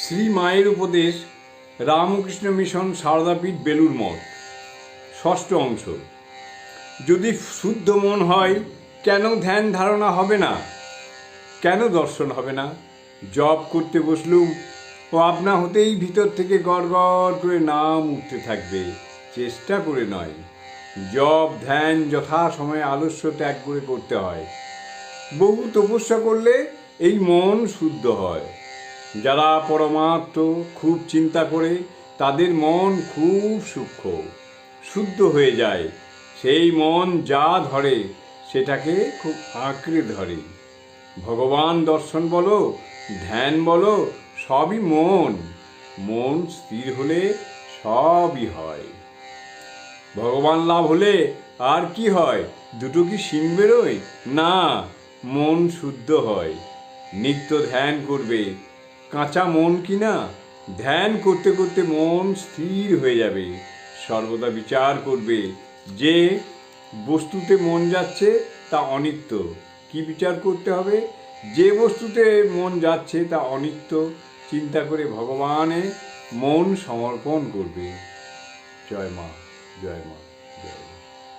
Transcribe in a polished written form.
শ্রী মায়ের উপদেশ রামকৃষ্ণ মিশন সারদাপীঠ বেলুড় মঠ। ষষ্ঠ অংশ। যদি শুদ্ধ মন হয়, কেন ধ্যান ধারণা হবে না? কেন দর্শন হবে না? জপ করতে বসলুম ও আপনা হতেই ভিতর থেকে গড় গড় করে নাম উঠতে থাকবে, চেষ্টা করে নয়। জপ ধ্যান যথা সময়ে আলস্য ত্যাগ করে করতে হয়। বহু তপস্যা করলে এই মন শুদ্ধ হয়। যারা পরমাত্ম খুব চিন্তা করে তাদের মন খুব সূক্ষ্ম, শুদ্ধ হয়ে যায়। সেই মন যা ধরে সেটাকে খুব আঁকড়ে ধরে। ভগবান দর্শন বলো, ধ্যান বলো, সবই মন। মন স্থির হলে সবই হয়। ভগবান লাভ হলে আর কি হয়? দুটো কি শিং বেরোয়? না, মন শুদ্ধ হয়। নিত্য ধ্যান করবে, কাঁচা মন কিনা? ধ্যান করতে করতে মন স্থির হয়ে যাবে। সর্বদা বিচার করবে যে বস্তুতে মন যাচ্ছে তা অনিত্য। কি বিচার করতে হবে? যে বস্তুতে মন যাচ্ছে তা অনিত্য চিন্তা করে ভগবানে মন সমর্পণ করবে। জয় মা, জয় মা।